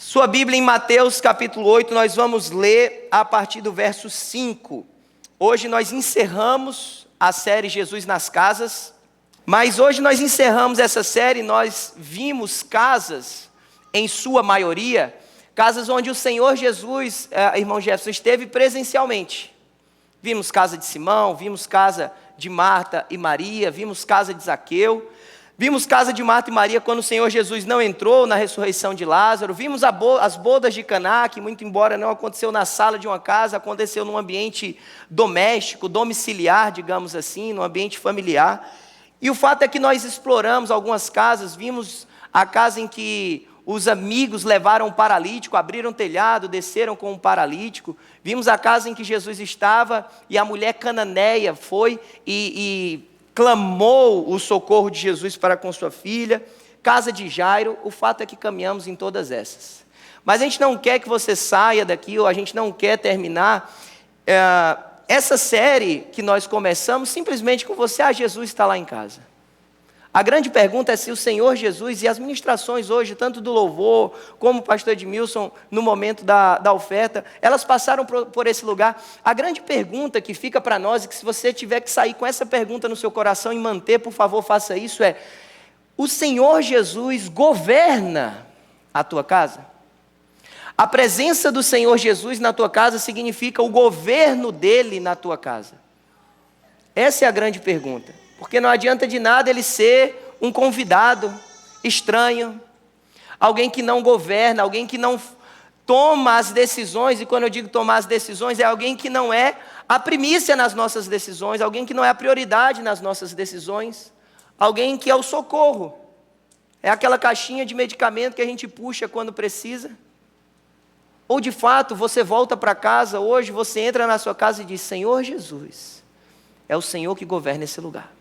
Sua Bíblia em Mateus capítulo 8, nós vamos ler a partir do verso 5. Hoje nós encerramos a série Jesus nas Casas, mas hoje nós encerramos essa série, nós vimos casas, em sua maioria, casas onde o Senhor Jesus, irmão Jefferson, esteve presencialmente. Vimos casa de Simão, vimos casa de Marta e Maria, vimos casa de Zaqueu, vimos casa de Marta e Maria quando o Senhor Jesus não entrou na ressurreição de Lázaro, vimos as bodas de Caná, que muito embora não aconteceu na sala de uma casa, aconteceu num ambiente doméstico, domiciliar, digamos assim, num ambiente familiar. E o fato é que nós exploramos algumas casas, vimos a casa em que os amigos levaram um paralítico, abriram o telhado, desceram com um paralítico. Vimos a casa em que Jesus estava e a mulher cananeia foi e clamou o socorro de Jesus para com sua filha. Casa de Jairo, o fato é que caminhamos em todas essas. Mas a gente não quer que você saia daqui, ou a gente não quer terminar essa série que nós começamos simplesmente com você, Jesus está lá em casa. A grande pergunta é se o Senhor Jesus e as ministrações hoje, tanto do louvor, como o pastor Edmilson, no momento da oferta, elas passaram por esse lugar. A grande pergunta que fica para nós, e que se você tiver que sair com essa pergunta no seu coração e manter, por favor, faça isso, é: o Senhor Jesus governa a tua casa? A presença do Senhor Jesus na tua casa significa o governo dele na tua casa? Essa é a grande pergunta. Porque não adianta de nada ele ser um convidado estranho, alguém que não governa, alguém que não toma as decisões, e quando eu digo tomar as decisões, é alguém que não é a primícia nas nossas decisões, alguém que não é a prioridade nas nossas decisões, alguém que é o socorro, é aquela caixinha de medicamento que a gente puxa quando precisa. Ou de fato, você volta para casa hoje, você entra na sua casa e diz: Senhor Jesus, é o Senhor que governa esse lugar.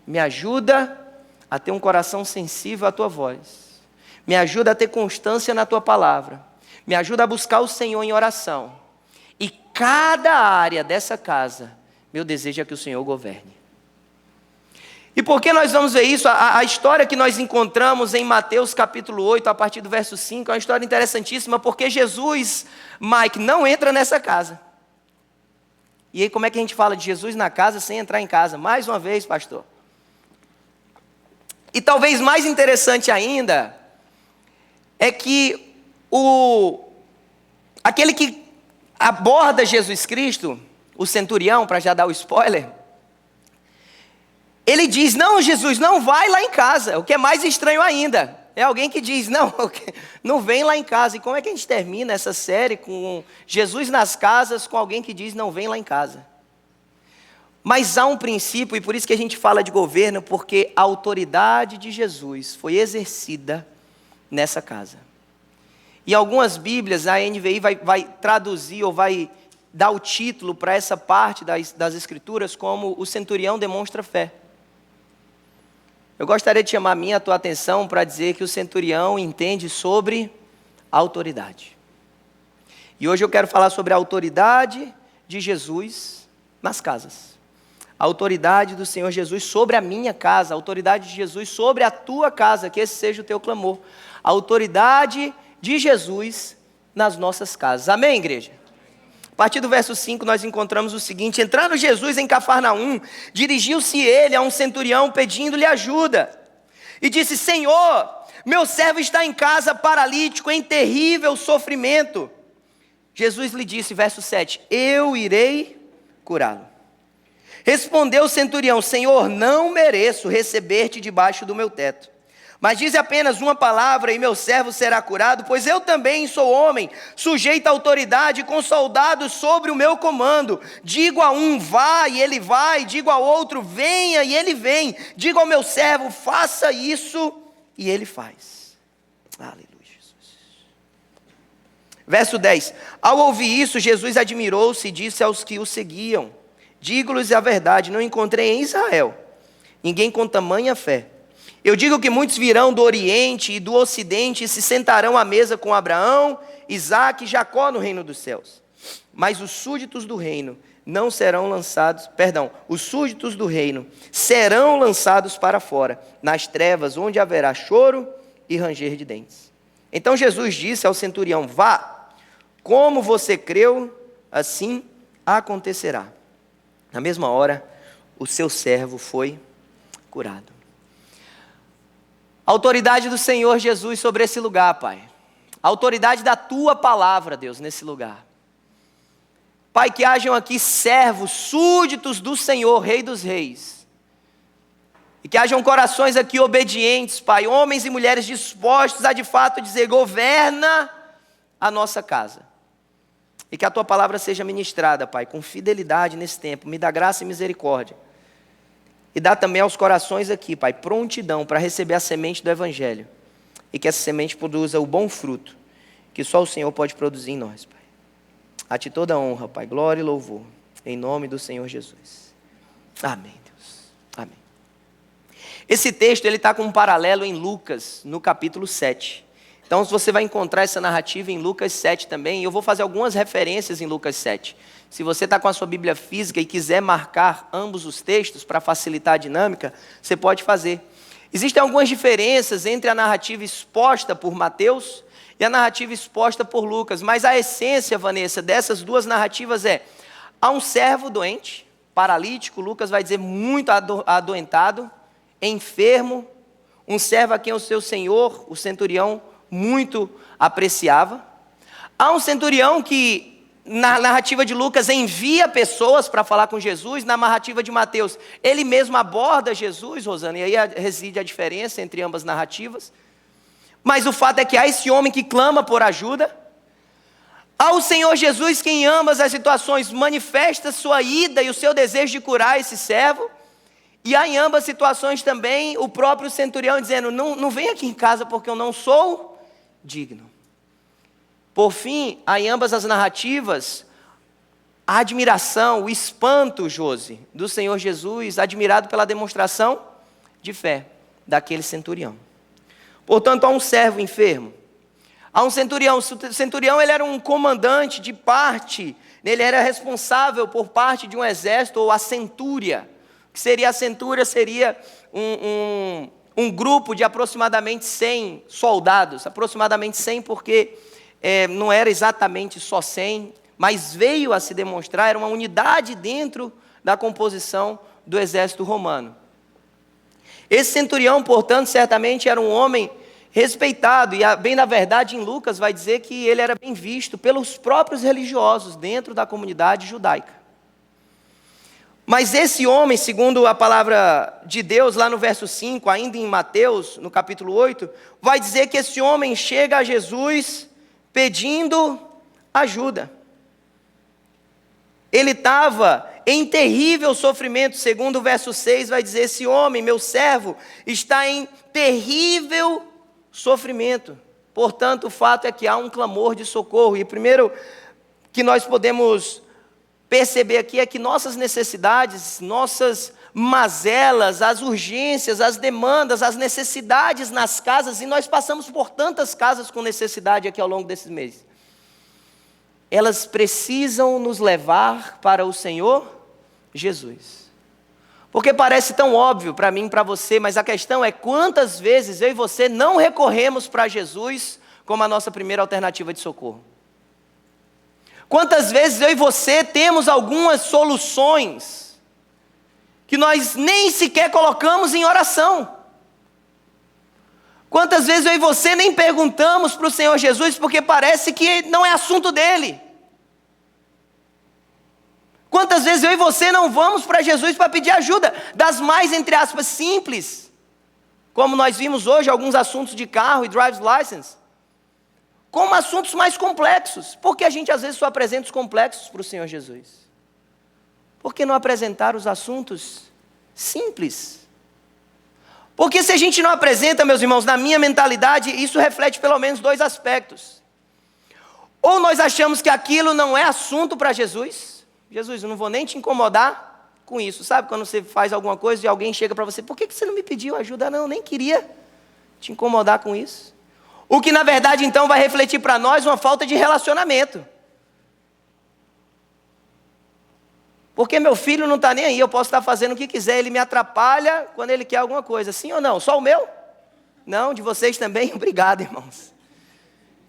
Me ajuda a ter um coração sensível à tua voz. Me ajuda a ter constância na tua palavra. Me ajuda a buscar o Senhor em oração. E cada área dessa casa, meu desejo é que o Senhor governe. E por que nós vamos ver isso? A história que nós encontramos em Mateus capítulo 8, a partir do verso 5, é uma história interessantíssima, porque Jesus, Mike, não entra nessa casa. E aí como é que a gente fala de Jesus na casa sem entrar em casa? Mais uma vez, pastor. E talvez mais interessante ainda, é que aquele que aborda Jesus Cristo, o centurião, para já dar o spoiler, ele diz: não, Jesus, não vai lá em casa. O que é mais estranho ainda, é alguém que diz: não vem lá em casa. E como é que a gente termina essa série com Jesus nas casas, com alguém que diz: não vem lá em casa? Mas há um princípio, e por isso que a gente fala de governo, porque a autoridade de Jesus foi exercida nessa casa. E algumas Bíblias, a NVI vai traduzir, ou vai dar o título para essa parte das Escrituras, como o centurião demonstra fé. Eu gostaria de chamar a tua atenção para dizer que o centurião entende sobre autoridade. E hoje eu quero falar sobre a autoridade de Jesus nas casas. A autoridade do Senhor Jesus sobre a minha casa, a autoridade de Jesus sobre a tua casa, que esse seja o teu clamor. A autoridade de Jesus nas nossas casas. Amém, igreja? A partir do verso 5 nós encontramos o seguinte: entrando Jesus em Cafarnaum, dirigiu-se ele a um centurião pedindo-lhe ajuda. E disse: Senhor, meu servo está em casa paralítico, em terrível sofrimento. Jesus lhe disse, verso 7, eu irei curá-lo. Respondeu o centurião: Senhor, não mereço receber-te debaixo do meu teto, mas dize apenas uma palavra e meu servo será curado, pois eu também sou homem, sujeito à autoridade, com soldados sobre o meu comando. Digo a um: vá, e ele vai; digo ao outro: venha, e ele vem; digo ao meu servo: faça isso, e ele faz. Aleluia, Jesus. Verso 10, ao ouvir isso, Jesus admirou-se e disse aos que o seguiam: digo-lhes a verdade, não encontrei em Israel ninguém com tamanha fé. Eu digo que muitos virão do Oriente e do Ocidente e se sentarão à mesa com Abraão, Isaque e Jacó no reino dos céus. Mas os súditos do reino serão lançados para fora, nas trevas, onde haverá choro e ranger de dentes. Então Jesus disse ao centurião: vá, como você creu, assim acontecerá. Na mesma hora, o seu servo foi curado. A autoridade do Senhor Jesus sobre esse lugar, Pai. A autoridade da Tua palavra, Deus, nesse lugar. Pai, que hajam aqui servos, súditos do Senhor, Rei dos Reis. E que hajam corações aqui obedientes, Pai, homens e mulheres dispostos a de fato dizer: governa a nossa casa. E que a Tua palavra seja ministrada, Pai, com fidelidade nesse tempo. Me dá graça e misericórdia. E dá também aos corações aqui, Pai, prontidão para receber a semente do Evangelho. E que essa semente produza o bom fruto que só o Senhor pode produzir em nós, Pai. A Ti toda a honra, Pai, glória e louvor, em nome do Senhor Jesus. Amém, Deus. Amém. Esse texto está com um paralelo em Lucas, no capítulo 7. Então, você vai encontrar essa narrativa em Lucas 7 também. E eu vou fazer algumas referências em Lucas 7. Se você está com a sua Bíblia física e quiser marcar ambos os textos para facilitar a dinâmica, você pode fazer. Existem algumas diferenças entre a narrativa exposta por Mateus e a narrativa exposta por Lucas. Mas a essência, Vanessa, dessas duas narrativas é: há um servo doente, paralítico, Lucas vai dizer muito adoentado, enfermo, um servo a quem o seu senhor, o centurião, muito apreciava. Há um centurião que, na narrativa de Lucas, envia pessoas para falar com Jesus. Na narrativa de Mateus, ele mesmo aborda Jesus, Rosana, e aí reside a diferença entre ambas narrativas. Mas o fato é que há esse homem que clama por ajuda. Há o Senhor Jesus que em ambas as situações manifesta sua ida e o seu desejo de curar esse servo. E há em ambas situações também o próprio centurião dizendo: não vem aqui em casa porque eu não sou digno. Por fim, há em ambas as narrativas a admiração, o espanto, Josi, do Senhor Jesus, admirado pela demonstração de fé daquele centurião. Portanto, há um servo enfermo, há um centurião. O centurião, ele era um comandante de parte, ele era responsável por parte de um exército, ou a centúria. O que seria a centúria? Seria um grupo de aproximadamente 100 soldados, aproximadamente 100 porque não era exatamente só 100, mas veio a se demonstrar, era uma unidade dentro da composição do exército romano. Esse centurião, portanto, certamente era um homem respeitado, e bem na verdade em Lucas vai dizer que ele era bem visto pelos próprios religiosos dentro da comunidade judaica. Mas esse homem, segundo a palavra de Deus, lá no verso 5, ainda em Mateus, no capítulo 8, vai dizer que esse homem chega a Jesus pedindo ajuda. Ele estava em terrível sofrimento, segundo o verso 6, vai dizer: esse homem, meu servo, está em terrível sofrimento. Portanto, o fato é que há um clamor de socorro. E o primeiro que nós podemos perceber aqui é que nossas necessidades, nossas mazelas, as urgências, as demandas, as necessidades nas casas, e nós passamos por tantas casas com necessidade aqui ao longo desses meses, elas precisam nos levar para o Senhor Jesus. Porque parece tão óbvio para mim e para você, mas a questão é quantas vezes eu e você não recorremos para Jesus como a nossa primeira alternativa de socorro. Quantas vezes eu e você temos algumas soluções que nós nem sequer colocamos em oração. Quantas vezes eu e você nem perguntamos para o Senhor Jesus porque parece que não é assunto dele. Quantas vezes eu e você não vamos para Jesus para pedir ajuda, das mais, entre aspas, simples, como nós vimos hoje alguns assuntos de carro e driver's license, como assuntos mais complexos. Porque a gente às vezes só apresenta os complexos para o Senhor Jesus. Por que não apresentar os assuntos simples? Porque se a gente não apresenta, meus irmãos, na minha mentalidade, isso reflete pelo menos dois aspectos. Ou nós achamos que aquilo não é assunto para Jesus. Jesus, eu não vou nem te incomodar com isso. Sabe quando você faz alguma coisa e alguém chega para você: por que você não me pediu ajuda? Não, eu nem queria te incomodar com isso. O que na verdade então vai refletir para nós uma falta de relacionamento. Porque meu filho não está nem aí, eu posso estar fazendo o que quiser, ele me atrapalha quando ele quer alguma coisa. Sim ou não? Só o meu? Não, de vocês também? Obrigado, irmãos.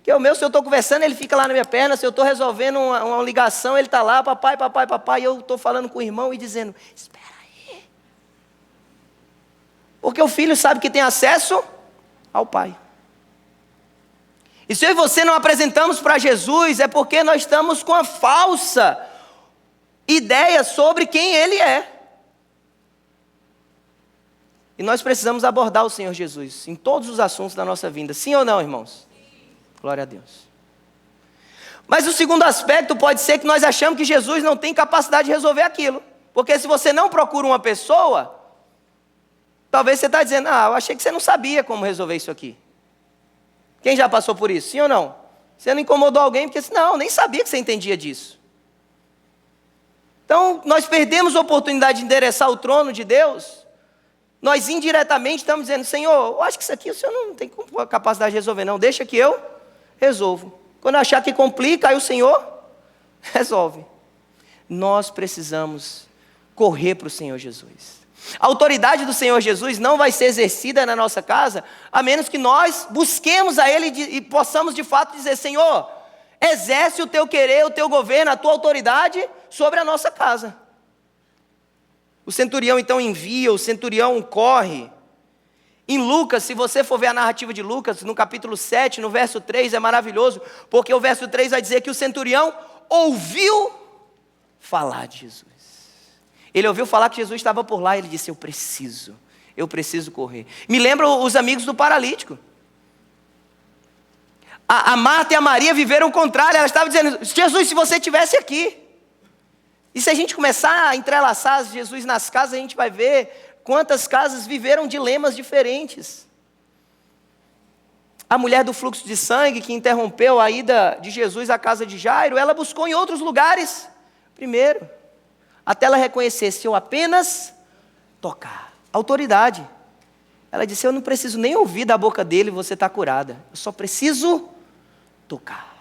Porque o meu, se eu estou conversando, ele fica lá na minha perna. Se eu estou resolvendo uma ligação, ele está lá, papai, papai, papai. E eu estou falando com o irmão e dizendo, espera aí. Porque o filho sabe que tem acesso ao pai. E se eu e você não apresentamos para Jesus, é porque nós estamos com a falsa ideia sobre quem Ele é. E nós precisamos abordar o Senhor Jesus em todos os assuntos da nossa vida. Sim ou não, irmãos? Glória a Deus. Mas o segundo aspecto pode ser que nós achamos que Jesus não tem capacidade de resolver aquilo. Porque se você não procura uma pessoa, talvez você está dizendo, eu achei que você não sabia como resolver isso aqui. Quem já passou por isso? Sim ou não? Você não incomodou alguém porque não, nem sabia que você entendia disso. Então, nós perdemos a oportunidade de endereçar o trono de Deus. Nós indiretamente estamos dizendo, Senhor, eu acho que isso aqui o Senhor não tem capacidade de resolver, não. Deixa que eu resolvo. Quando eu achar que complica, aí o Senhor resolve. Nós precisamos correr para o Senhor Jesus. A autoridade do Senhor Jesus não vai ser exercida na nossa casa, a menos que nós busquemos a Ele e possamos de fato dizer, Senhor, exerce o teu querer, o teu governo, a tua autoridade sobre a nossa casa. O centurião então envia, o centurião corre. Em Lucas, se você for ver a narrativa de Lucas, no capítulo 7, no verso 3, é maravilhoso, porque o verso 3 vai dizer que o centurião ouviu falar de Jesus. Ele ouviu falar que Jesus estava por lá, e ele disse, eu preciso correr. Me lembra os amigos do paralítico. A Marta e a Maria viveram o contrário, elas estavam dizendo, Jesus, se você estivesse aqui. E se a gente começar a entrelaçar Jesus nas casas, a gente vai ver quantas casas viveram dilemas diferentes. A mulher do fluxo de sangue, que interrompeu a ida de Jesus à casa de Jairo, ela buscou em outros lugares, primeiro, até ela reconhecer, se eu apenas tocar. Autoridade. Ela disse, eu não preciso nem ouvir da boca dele, você está curada. Eu só preciso tocar.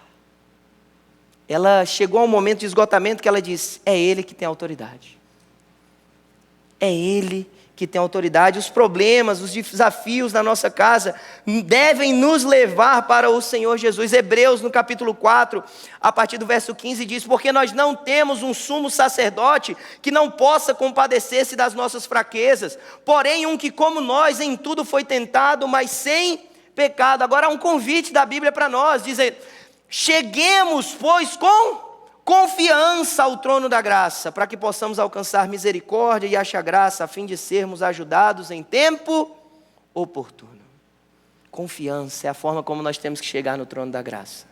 Ela chegou a um momento de esgotamento que ela disse, é Ele que tem autoridade. É Ele que tem autoridade. Os problemas, os desafios na nossa casa devem nos levar para o Senhor Jesus. Hebreus, no capítulo 4, a partir do verso 15, diz, porque nós não temos um sumo sacerdote que não possa compadecer-se das nossas fraquezas, porém um que como nós em tudo foi tentado, mas sem pecado. Agora há um convite da Bíblia para nós, dizendo, cheguemos, pois, com confiança ao trono da graça, para que possamos alcançar misericórdia e achar graça, a fim de sermos ajudados em tempo oportuno. Confiança é a forma como nós temos que chegar no trono da graça.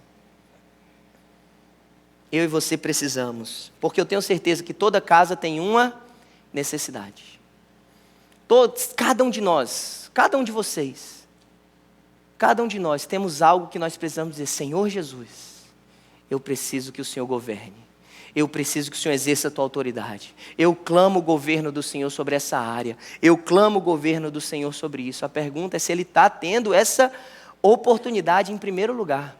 Eu e você precisamos, porque eu tenho certeza que toda casa tem uma necessidade. Cada um de nós, cada um de vocês, cada um de nós temos algo que nós precisamos dizer, Senhor Jesus, eu preciso que o Senhor governe. Eu preciso que o Senhor exerça a tua autoridade. Eu clamo o governo do Senhor sobre essa área. Eu clamo o governo do Senhor sobre isso. A pergunta é se Ele está tendo essa oportunidade em primeiro lugar.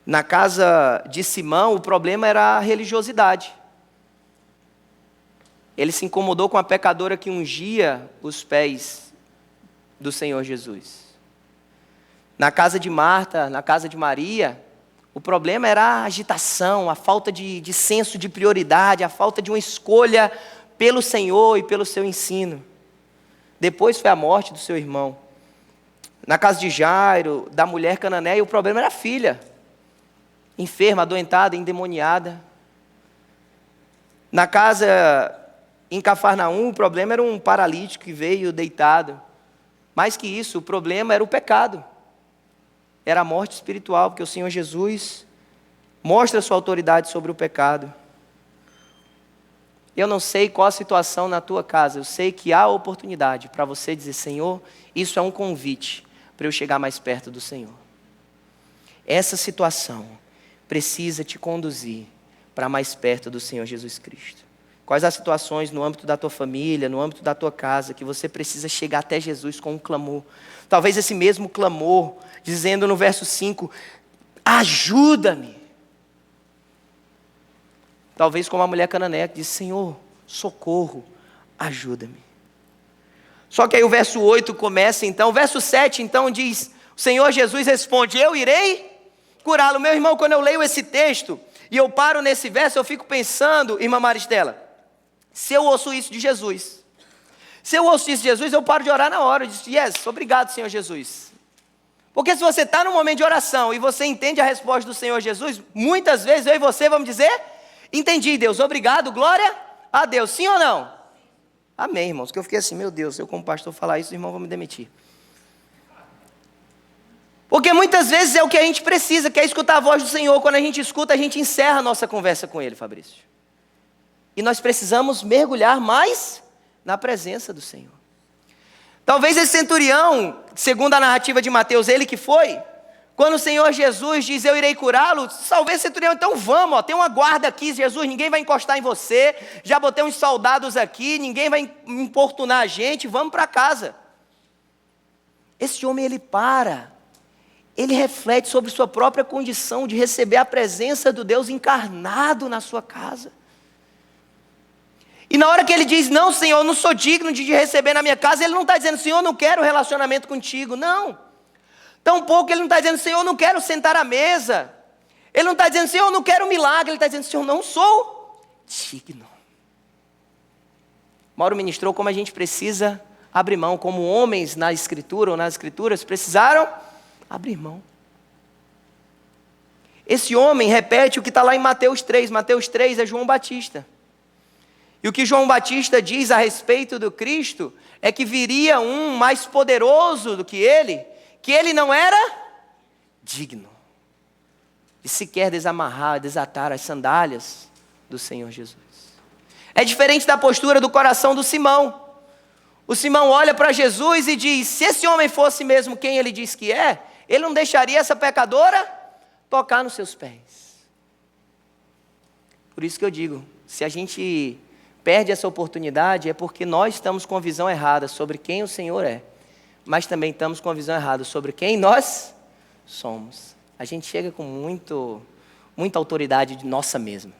Na casa de Simão, o problema era a religiosidade. Ele se incomodou com a pecadora que ungia os pés do Senhor Jesus. Na casa de Marta, na casa de Maria, o problema era a agitação, a falta de senso de prioridade, a falta de uma escolha pelo Senhor e pelo seu ensino. Depois foi a morte do seu irmão. Na casa de Jairo, da mulher cananeia, o problema era a filha, enferma, adoentada, endemoniada. Na casa em Cafarnaum, o problema era um paralítico que veio deitado. Mais que isso, o problema era o pecado. Era a morte espiritual, porque o Senhor Jesus mostra a sua autoridade sobre o pecado. Eu não sei qual a situação na tua casa, eu sei que há oportunidade para você dizer, Senhor, isso é um convite para eu chegar mais perto do Senhor. Essa situação precisa te conduzir para mais perto do Senhor Jesus Cristo. Quais as situações no âmbito da tua família, no âmbito da tua casa, que você precisa chegar até Jesus com um clamor. Talvez esse mesmo clamor, dizendo no verso 5, ajuda-me. Talvez como a mulher cananeia que diz, Senhor, socorro, ajuda-me. Só que aí o verso 8 começa então, o verso 7 então diz, O Senhor Jesus responde: eu irei curá-lo. Meu irmão, quando eu leio esse texto e eu paro nesse verso, eu fico pensando, irmã Maristela, se eu ouço isso de Jesus, eu paro de orar na hora. Eu disse: yes, obrigado, Senhor Jesus. Porque se você está num momento de oração e você entende a resposta do Senhor Jesus, muitas vezes eu e você vamos dizer: entendi, Deus, obrigado, glória a Deus. Sim ou não? Amém, irmãos. Que eu fiquei assim: meu Deus, eu como pastor falar isso, os irmãos vão me demitir. Porque muitas vezes é o que a gente precisa, quer escutar a voz do Senhor. Quando a gente escuta, a gente encerra a nossa conversa com Ele, Fabrício. E nós precisamos mergulhar mais na presença do Senhor. Talvez esse centurião, segundo a narrativa de Mateus, ele que foi, quando o Senhor Jesus diz: eu irei curá-lo, talvez esse centurião: então vamos, tem uma guarda aqui, Jesus, ninguém vai encostar em você, já botei uns soldados aqui, ninguém vai importunar a gente, vamos para casa. Esse homem, ele reflete sobre sua própria condição de receber a presença do Deus encarnado na sua casa. E na hora que ele diz: não, Senhor, eu não sou digno de te receber na minha casa, ele não está dizendo: Senhor, eu não quero relacionamento contigo. Não. Tampouco ele não está dizendo: Senhor, eu não quero sentar à mesa. Ele não está dizendo: Senhor, eu não quero milagre. Ele está dizendo: Senhor, eu não sou digno. Mauro ministrou como a gente precisa abrir mão, como homens na Escritura ou nas Escrituras precisaram abrir mão. Esse homem repete o que está lá em Mateus 3. Mateus 3 é João Batista. E o que João Batista diz a respeito do Cristo é que viria um mais poderoso do que ele não era digno de sequer desatar as sandálias do Senhor Jesus. É diferente da postura do coração do Simão. O Simão olha para Jesus e diz: se esse homem fosse mesmo quem ele diz que é, ele não deixaria essa pecadora tocar nos seus pés. Por isso que eu digo, se a gente perde essa oportunidade, é porque nós estamos com a visão errada sobre quem o Senhor é, mas também estamos com a visão errada sobre quem nós somos. A gente chega com muita autoridade de nossa mesma.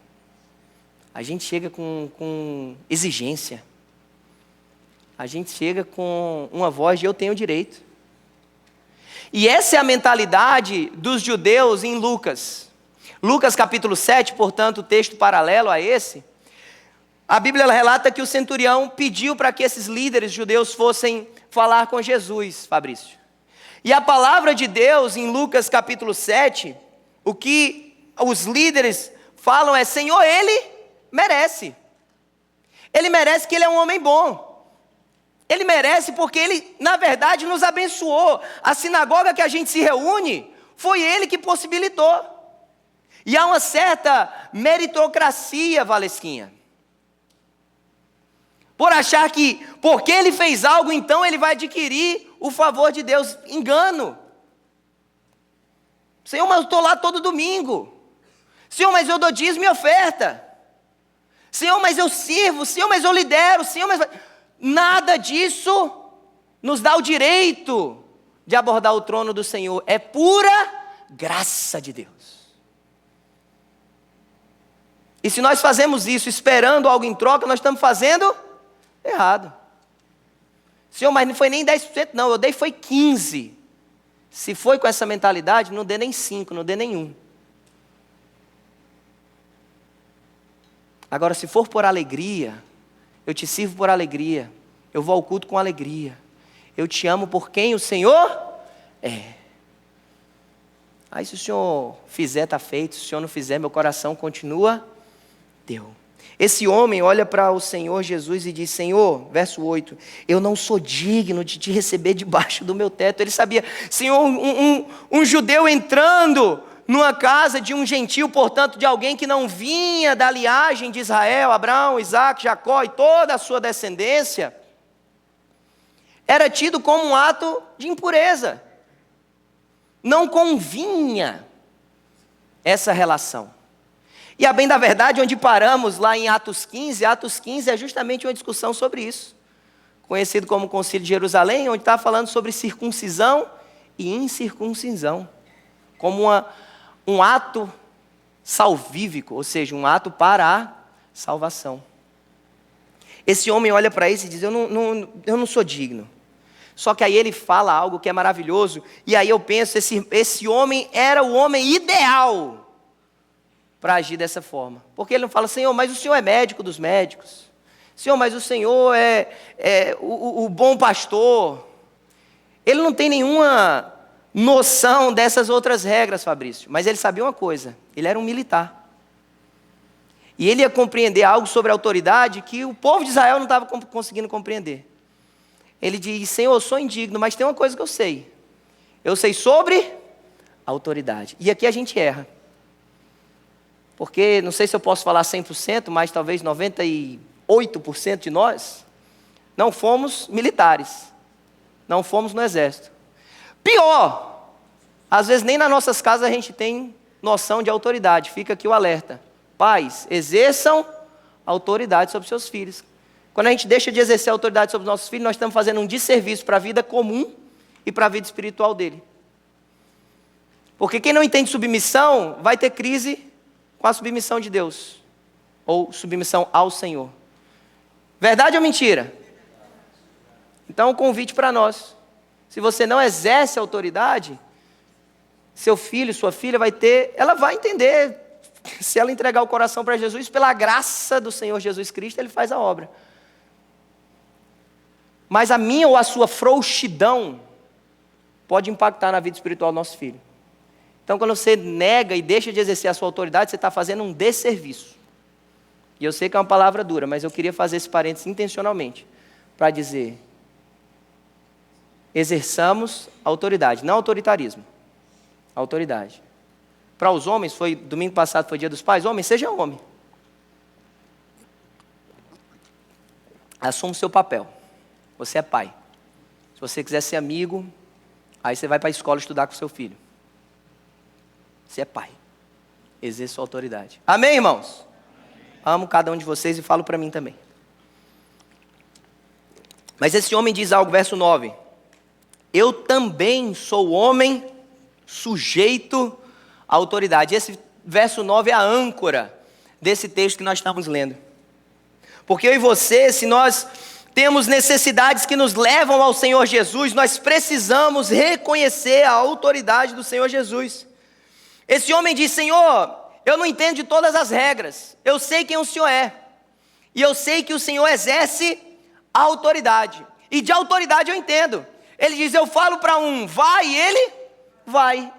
A gente chega com exigência. A gente chega com uma voz de eu tenho direito. E essa é a mentalidade dos judeus em Lucas. Lucas capítulo 7, portanto, o texto paralelo a esse. A Bíblia relata que o centurião pediu para que esses líderes judeus fossem falar com Jesus, Fabrício. E a palavra de Deus em Lucas capítulo 7, o que os líderes falam é: Senhor, ele merece. Ele merece, que ele é um homem bom. Ele merece porque ele, na verdade, nos abençoou. A sinagoga que a gente se reúne, foi ele que possibilitou. E há uma certa meritocracia, Valesquinha, por achar que, porque ele fez algo, então ele vai adquirir o favor de Deus. Engano. Senhor, mas eu estou lá todo domingo. Senhor, mas eu dou dízimo e oferta. Senhor, mas eu sirvo. Senhor, mas eu lidero. Senhor, mas... Nada disso nos dá o direito de abordar o trono do Senhor. É pura graça de Deus. E se nós fazemos isso esperando algo em troca, nós estamos fazendo errado. Senhor, mas não foi nem 10%, não, eu dei foi 15%. Se foi com essa mentalidade, não dê nem 5%, não dê nenhum. Agora, se for por alegria, eu te sirvo por alegria, eu vou ao culto com alegria, eu te amo por quem o Senhor é. Aí se o Senhor fizer, está feito. Se o Senhor não fizer, meu coração continua teu. Esse homem olha para o Senhor Jesus e diz: Senhor, verso 8, eu não sou digno de te receber debaixo do meu teto. Ele sabia: Senhor, um judeu entrando numa casa de um gentio, portanto de alguém que não vinha da linhagem de Israel, Abraão, Isaac, Jacó e toda a sua descendência, era tido como um ato de impureza. Não convinha essa relação. E a bem da verdade, onde paramos lá em Atos 15 é justamente uma discussão sobre isso, conhecido como Concílio de Jerusalém, onde está falando sobre circuncisão e incircuncisão, como um ato salvífico, ou seja, um ato para a salvação. Esse homem olha para isso e diz: eu não sou digno. Só que aí ele fala algo que é maravilhoso, e aí eu penso, esse homem era o homem ideal para agir dessa forma. Porque ele não fala, Senhor, mas o Senhor é médico dos médicos. Senhor, mas o Senhor é o bom pastor. Ele não tem nenhuma noção dessas outras regras, Fabrício. Mas ele sabia uma coisa, ele era um militar. E ele ia compreender algo sobre a autoridade que o povo de Israel não estava conseguindo compreender. Ele diz, Senhor, eu sou indigno, mas tem uma coisa que eu sei. Eu sei sobre a autoridade. E aqui a gente erra. Porque, não sei se eu posso falar 100%, mas talvez 98% de nós não fomos militares. Não fomos no exército. Pior, às vezes nem nas nossas casas a gente tem noção de autoridade. Fica aqui o alerta. Pais, exerçam autoridade sobre seus filhos. Quando a gente deixa de exercer autoridade sobre os nossos filhos, nós estamos fazendo um desserviço para a vida comum e para a vida espiritual dele. Porque quem não entende submissão, vai ter crise com a submissão de Deus. Ou submissão ao Senhor. Verdade ou mentira? Então, um convite para nós. Se você não exerce a autoridade, seu filho, sua filha ela vai entender. Se ela entregar o coração para Jesus, pela graça do Senhor Jesus Cristo, Ele faz a obra. Mas a minha ou a sua frouxidão pode impactar na vida espiritual do nosso filho. Então, quando você nega e deixa de exercer a sua autoridade, você está fazendo um desserviço. E eu sei que é uma palavra dura, mas eu queria fazer esse parênteses intencionalmente, para dizer, exerçamos autoridade, não autoritarismo, autoridade. Para os homens, domingo passado foi dia dos pais, homem, seja homem. Assuma o seu papel. Você é pai. Se você quiser ser amigo, aí você vai para a escola estudar com seu filho. Você é pai. Exerça sua autoridade. Amém, irmãos? Amo cada um de vocês e falo para mim também. Mas esse homem diz algo, verso 9. Eu também sou homem sujeito à autoridade. Esse verso 9 é a âncora desse texto que nós estamos lendo. Porque eu e você, se nós temos necessidades que nos levam ao Senhor Jesus, nós precisamos reconhecer a autoridade do Senhor Jesus. Esse homem diz, Senhor, eu não entendo de todas as regras, eu sei quem o Senhor é, e eu sei que o Senhor exerce a autoridade, e de autoridade eu entendo. Ele diz, eu falo para um, vai, e ele vai.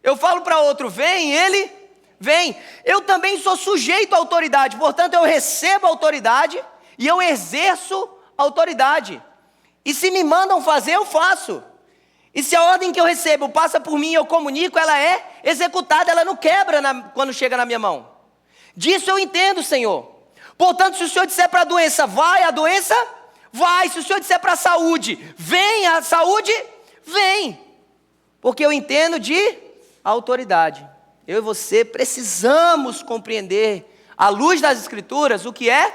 Eu falo para outro, vem, e ele vem. Eu também sou sujeito à autoridade, portanto eu recebo a autoridade, e eu exerço a autoridade. E se me mandam fazer, eu faço. E se a ordem que eu recebo passa por mim, eu comunico, ela é executada, ela não quebra quando chega na minha mão. Disso eu entendo, Senhor. Portanto, se o Senhor disser para a doença, vai, a doença vai. Se o Senhor disser para a saúde, vem, a saúde vem. Porque eu entendo de autoridade. Eu e você precisamos compreender, à luz das Escrituras, o que é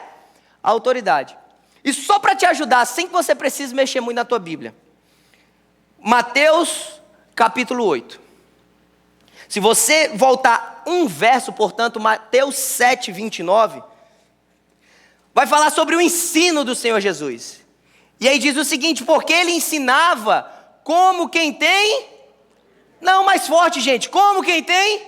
a autoridade. E só para te ajudar, sem que você precise mexer muito na tua Bíblia. Mateus capítulo 8. Se você voltar um verso, portanto, Mateus 7, 29, vai falar sobre o ensino do Senhor Jesus. E aí diz o seguinte, porque ele ensinava como quem tem, não, mais forte, gente, como quem tem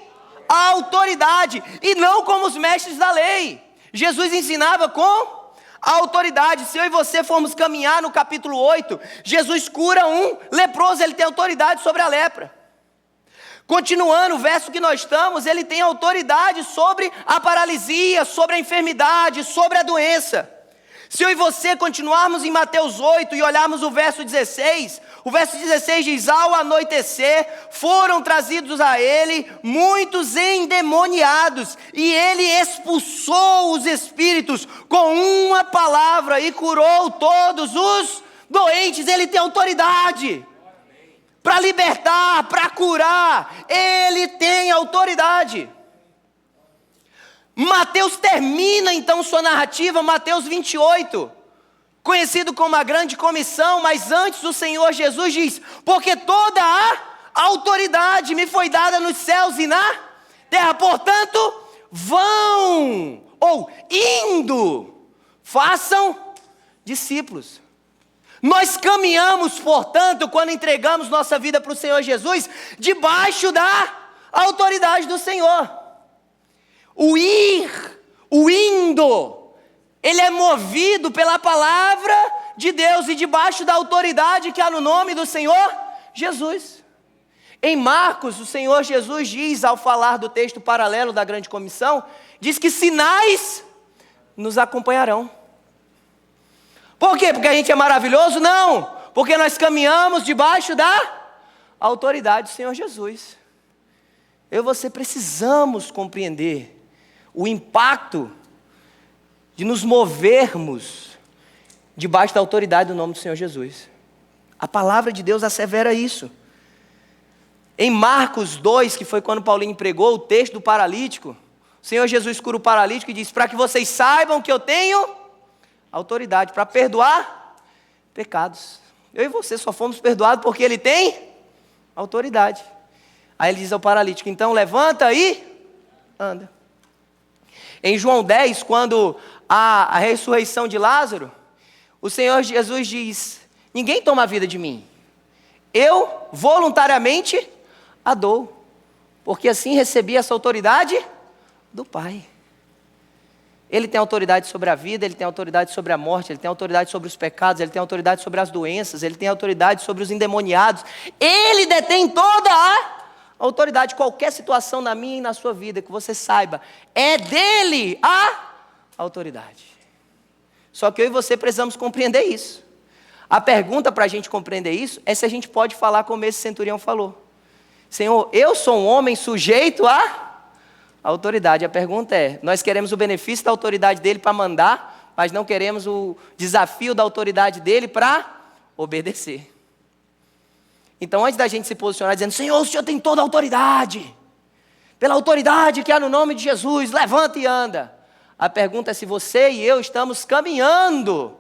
a autoridade, e não como os mestres da lei. Jesus ensinava com a autoridade. Se eu e você formos caminhar no capítulo 8, Jesus cura um leproso, ele tem autoridade sobre a lepra. Continuando o verso que nós estamos, ele tem autoridade sobre a paralisia, sobre a enfermidade, sobre a doença. Se eu e você continuarmos em Mateus 8 e olharmos o verso 16, o verso 16 diz, ao anoitecer, foram trazidos a ele muitos endemoniados, e ele expulsou os espíritos com uma palavra e curou todos os doentes. Ele tem autoridade para libertar, para curar, ele tem autoridade. Mateus termina então sua narrativa, Mateus 28, conhecido como a grande comissão, mas antes o Senhor Jesus diz, porque toda a autoridade me foi dada nos céus e na terra, portanto, vão, ou indo, façam discípulos. Nós caminhamos, portanto, quando entregamos nossa vida para o Senhor Jesus, debaixo da autoridade do Senhor. O ir, o indo, ele é movido pela palavra de Deus e debaixo da autoridade que há no nome do Senhor Jesus. Em Marcos, o Senhor Jesus diz, ao falar do texto paralelo da grande comissão, diz que sinais nos acompanharão. Por quê? Porque a gente é maravilhoso? Não, porque nós caminhamos debaixo da autoridade do Senhor Jesus. Eu e você precisamos compreender o impacto de nos movermos debaixo da autoridade do nome do Senhor Jesus. A palavra de Deus assevera isso. Em Marcos 2, que foi quando Paulinho pregou o texto do paralítico, o Senhor Jesus cura o paralítico e diz, para que vocês saibam que eu tenho autoridade para perdoar pecados. Eu e você só fomos perdoados porque Ele tem autoridade. Aí Ele diz ao paralítico, então levanta e anda. Em João 10, quando há a ressurreição de Lázaro, o Senhor Jesus diz, ninguém toma a vida de mim. Eu voluntariamente a dou, porque assim recebi essa autoridade do Pai. Ele tem autoridade sobre a vida, Ele tem autoridade sobre a morte, Ele tem autoridade sobre os pecados, Ele tem autoridade sobre as doenças, Ele tem autoridade sobre os endemoniados. Ele detém toda a autoridade. Qualquer situação na minha e na sua vida, que você saiba, é dele a autoridade. Só que eu e você precisamos compreender isso. A pergunta para a gente compreender isso é se a gente pode falar como esse centurião falou. Senhor, eu sou um homem sujeito à autoridade. A pergunta é, nós queremos o benefício da autoridade dele para mandar, mas não queremos o desafio da autoridade dele para obedecer. Então, antes da gente se posicionar dizendo, Senhor, o Senhor tem toda a autoridade, pela autoridade que há no nome de Jesus, levanta e anda. A pergunta é se você e eu estamos caminhando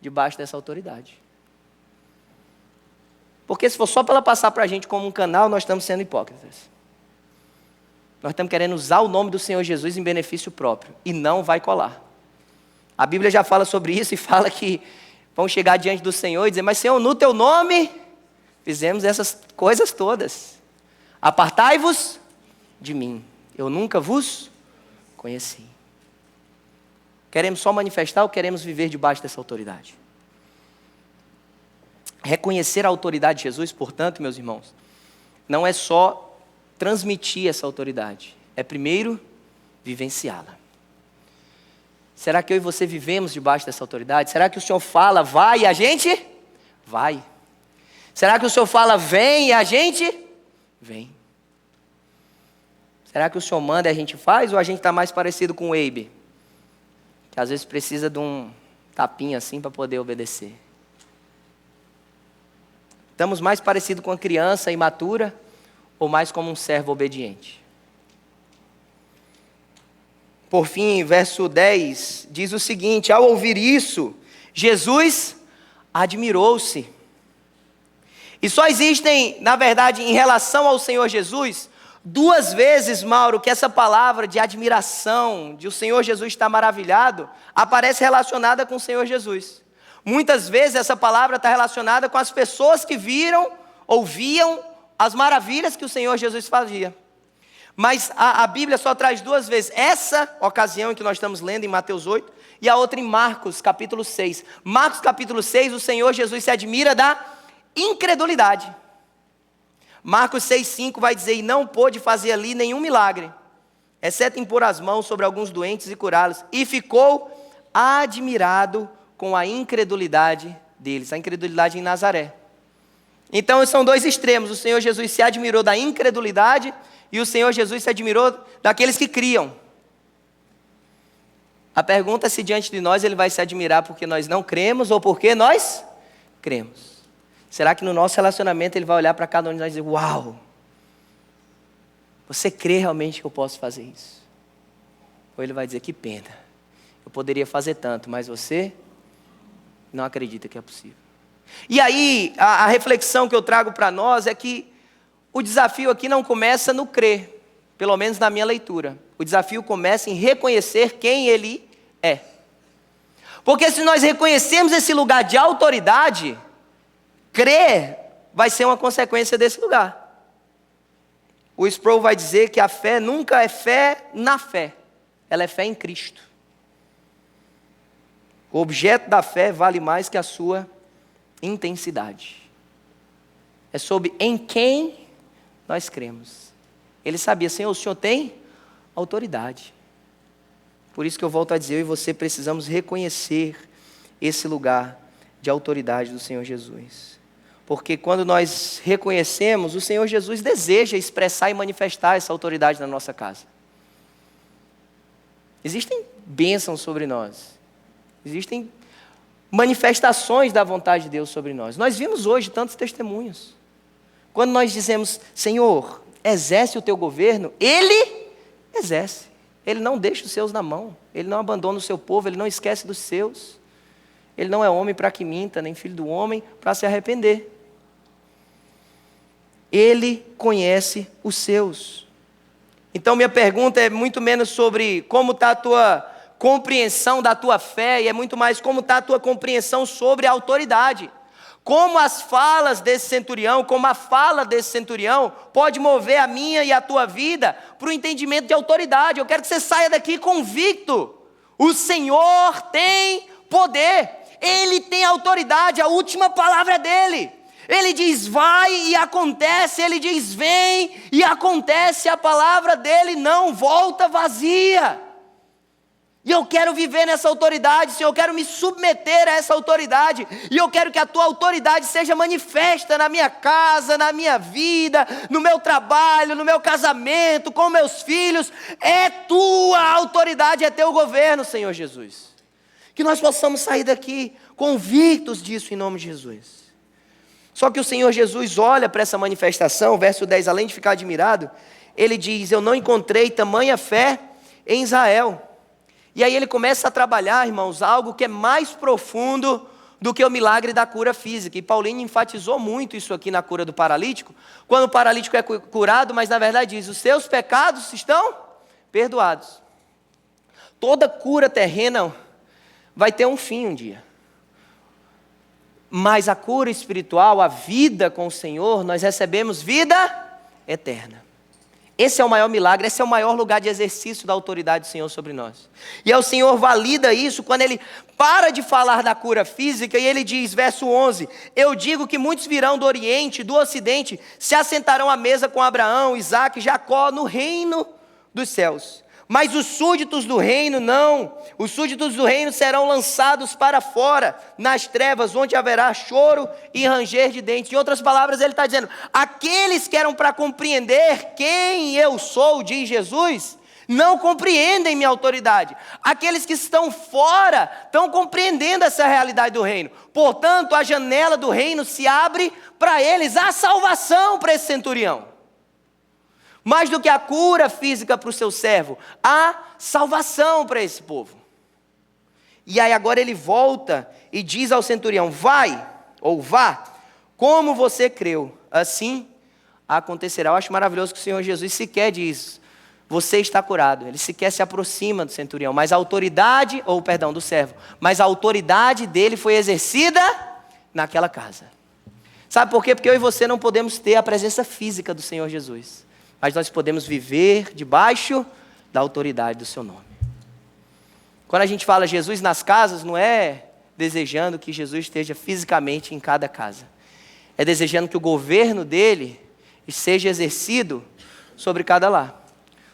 debaixo dessa autoridade. Porque se for só para ela passar para a gente como um canal, nós estamos sendo hipócritas. Nós estamos querendo usar o nome do Senhor Jesus em benefício próprio. E não vai colar. A Bíblia já fala sobre isso e fala que vão chegar diante do Senhor e dizer, mas Senhor, no teu nome fizemos essas coisas todas. Apartai-vos de mim. Eu nunca vos conheci. Queremos só manifestar ou queremos viver debaixo dessa autoridade? Reconhecer a autoridade de Jesus, portanto, meus irmãos, não é só transmitir essa autoridade, é primeiro vivenciá-la. Será que eu e você vivemos debaixo dessa autoridade? Será que o Senhor fala, vai e a gente? Vai. Será que o Senhor fala, vem e a gente? Vem. Será que o Senhor manda e a gente faz ou a gente está mais parecido com o Eibe? Que às vezes precisa de um tapinha assim para poder obedecer. Estamos mais parecidos com a criança imatura ou mais como um servo obediente? Por fim, verso 10 diz o seguinte, ao ouvir isso, Jesus admirou-se. E só existem, na verdade, em relação ao Senhor Jesus, duas vezes, Mauro, que essa palavra de admiração, de o Senhor Jesus estar maravilhado, aparece relacionada com o Senhor Jesus. Muitas vezes essa palavra está relacionada com as pessoas que viram, ouviam as maravilhas que o Senhor Jesus fazia. Mas a Bíblia só traz duas vezes. Essa ocasião em que nós estamos lendo em Mateus 8 e a outra em Marcos capítulo 6. Marcos capítulo 6, o Senhor Jesus se admira da incredulidade. Marcos 6,5 vai dizer, e não pôde fazer ali nenhum milagre, exceto impor as mãos sobre alguns doentes e curá-los. E ficou admirado com a incredulidade deles, a incredulidade em Nazaré. Então são dois extremos, o Senhor Jesus se admirou da incredulidade e o Senhor Jesus se admirou daqueles que criam. A pergunta é se diante de nós Ele vai se admirar porque nós não cremos ou porque nós cremos. Será que no nosso relacionamento Ele vai olhar para cada um de nós e dizer, uau, você crê realmente que eu posso fazer isso? Ou Ele vai dizer, que pena, eu poderia fazer tanto, mas você não acredita que é possível. E aí, a reflexão que eu trago para nós é que o desafio aqui não começa no crer, pelo menos na minha leitura. O desafio começa em reconhecer quem Ele é. Porque se nós reconhecermos esse lugar de autoridade, crer vai ser uma consequência desse lugar. O Sproul vai dizer que a fé nunca é fé na fé, ela é fé em Cristo. O objeto da fé vale mais que a sua intensidade. É sobre em quem nós cremos. Ele sabia, Senhor, o Senhor tem autoridade. Por isso que eu volto a dizer, eu e você precisamos reconhecer esse lugar de autoridade do Senhor Jesus. Porque quando nós reconhecemos, o Senhor Jesus deseja expressar e manifestar essa autoridade na nossa casa. Existem bênçãos sobre nós. Existem manifestações da vontade de Deus sobre nós. Nós vimos hoje tantos testemunhos. Quando nós dizemos, Senhor, exerce o teu governo, Ele exerce. Ele não deixa os seus na mão. Ele não abandona o seu povo, Ele não esquece dos seus. Ele não é homem para que minta, nem filho do homem para se arrepender. Ele conhece os seus. Então minha pergunta é muito menos sobre como está a tua compreensão da tua fé, e é muito mais como está a tua compreensão sobre a autoridade. Como as falas desse centurião, como a fala desse centurião pode mover a minha e a tua vida para o entendimento de autoridade. Eu quero que você saia daqui convicto. O Senhor tem poder, Ele tem autoridade, a última palavra é dEle. Ele diz vai e acontece, Ele diz vem e acontece, a palavra dEle não volta vazia. E eu quero viver nessa autoridade, Senhor, eu quero me submeter a essa autoridade, e eu quero que a tua autoridade seja manifesta na minha casa, na minha vida, no meu trabalho, no meu casamento, com meus filhos. É tua autoridade, é teu governo, Senhor Jesus. Que nós possamos sair daqui convictos disso em nome de Jesus. Só que o Senhor Jesus olha para essa manifestação, verso 10, além de ficar admirado, Ele diz, eu não encontrei tamanha fé em Israel. E aí ele começa a trabalhar, irmãos, algo que é mais profundo do que o milagre da cura física. E Paulinho enfatizou muito isso aqui na cura do paralítico. Quando o paralítico é curado, mas na verdade diz, os seus pecados estão perdoados. Toda cura terrena vai ter um fim um dia. Mas a cura espiritual, a vida com o Senhor, nós recebemos vida eterna. Esse é o maior milagre, esse é o maior lugar de exercício da autoridade do Senhor sobre nós. E o Senhor valida isso quando Ele para de falar da cura física e Ele diz, verso 11, eu digo que muitos virão do Oriente, do Ocidente, se assentarão à mesa com Abraão, Isaque e Jacó no reino dos céus. Mas os súditos do reino não, os súditos do reino serão lançados para fora, nas trevas, onde haverá choro e ranger de dentes. Em outras palavras, ele está dizendo, aqueles que eram para compreender quem eu sou, diz Jesus, não compreendem minha autoridade. Aqueles que estão fora, estão compreendendo essa realidade do reino. Portanto, a janela do reino se abre para eles, há salvação para esse centurião. Mais do que a cura física para o seu servo, há salvação para esse povo. E aí agora ele volta e diz ao centurião, vai, ou vá, como você creu, assim acontecerá. Eu acho maravilhoso que o Senhor Jesus sequer diz, você está curado. Ele sequer se aproxima do centurião, mas a autoridade, do servo, mas a autoridade dele foi exercida naquela casa. Sabe por quê? Porque eu e você não podemos ter a presença física do Senhor Jesus. Mas nós podemos viver debaixo da autoridade do seu nome. Quando a gente fala Jesus nas casas, não é desejando que Jesus esteja fisicamente em cada casa. É desejando que o governo dele seja exercido sobre cada lar,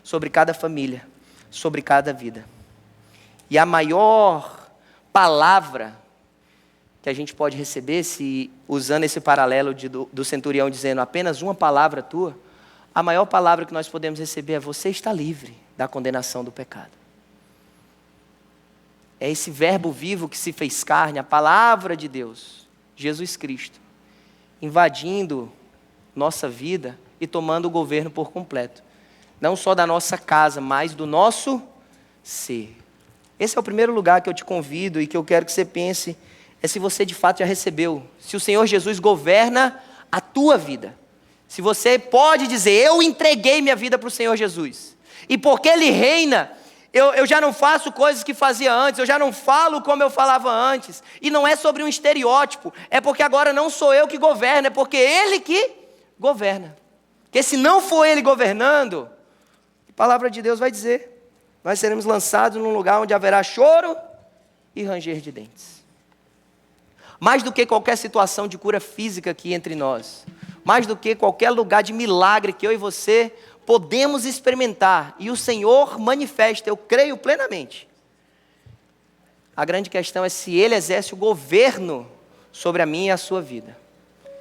sobre cada família, sobre cada vida. E a maior palavra que a gente pode receber, se usando esse paralelo do centurião dizendo apenas uma palavra tua, a maior palavra que nós podemos receber é você está livre da condenação do pecado. É esse verbo vivo que se fez carne, a palavra de Deus, Jesus Cristo, invadindo nossa vida e tomando o governo por completo. Não só da nossa casa, mas do nosso ser. Esse é o primeiro lugar que eu te convido e que eu quero que você pense, é se você de fato já recebeu, se o Senhor Jesus governa a tua vida. Se você pode dizer, eu entreguei minha vida para o Senhor Jesus. E porque Ele reina, Eu já não faço coisas que fazia antes, eu já não falo como eu falava antes. E não é sobre um estereótipo, é porque agora não sou eu que governo, é porque Ele que governa. Porque se não for Ele governando, a palavra de Deus vai dizer, nós seremos lançados num lugar onde haverá choro e ranger de dentes. Mais do que qualquer situação de cura física aqui entre nós, mais do que qualquer lugar de milagre que eu e você podemos experimentar, e o Senhor manifesta, eu creio plenamente. A grande questão é se Ele exerce o governo sobre a minha e a sua vida.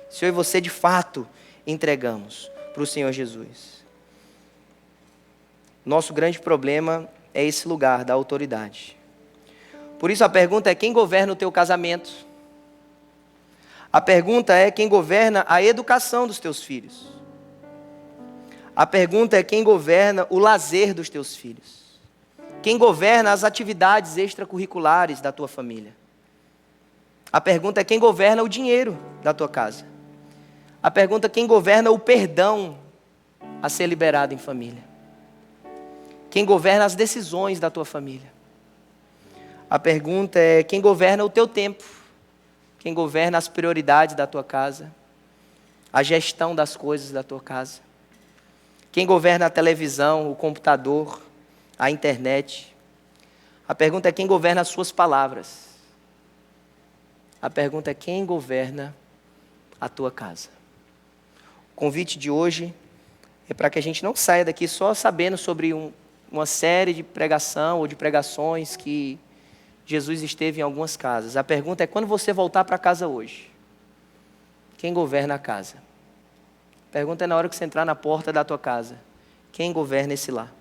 Se eu e você de fato entregamos para o Senhor Jesus. Nosso grande problema é esse lugar da autoridade. Por isso a pergunta é: quem governa o teu casamento? A pergunta é: quem governa a educação dos teus filhos? A pergunta é: quem governa o lazer dos teus filhos? Quem governa as atividades extracurriculares da tua família? A pergunta é: quem governa o dinheiro da tua casa? A pergunta é: quem governa o perdão a ser liberado em família? Quem governa as decisões da tua família? A pergunta é: quem governa o teu tempo? Quem governa as prioridades da tua casa? A gestão das coisas da tua casa? Quem governa a televisão, o computador, a internet? A pergunta é: quem governa as suas palavras? A pergunta é: quem governa a tua casa? O convite de hoje é para que a gente não saia daqui só sabendo sobre uma série de pregação ou de pregações que Jesus esteve em algumas casas. A pergunta é: quando você voltar para casa hoje, quem governa a casa? A pergunta é: na hora que você entrar na porta da tua casa, quem governa esse lar?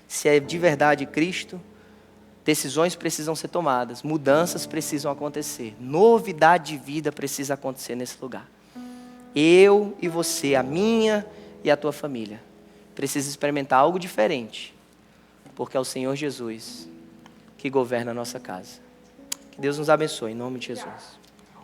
Se é de verdade Cristo, decisões precisam ser tomadas, mudanças precisam acontecer, novidade de vida precisa acontecer nesse lugar. Eu e você, a minha e a tua família, precisa experimentar algo diferente, porque é o Senhor Jesus que governa a nossa casa. Que Deus nos abençoe, em nome de Jesus.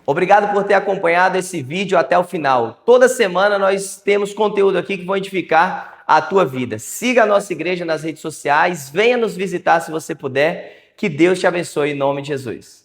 Obrigado por ter acompanhado esse vídeo até o final. Toda semana nós temos conteúdo aqui que vai edificar a tua vida. Siga a nossa igreja nas redes sociais, venha nos visitar se você puder. Que Deus te abençoe em nome de Jesus.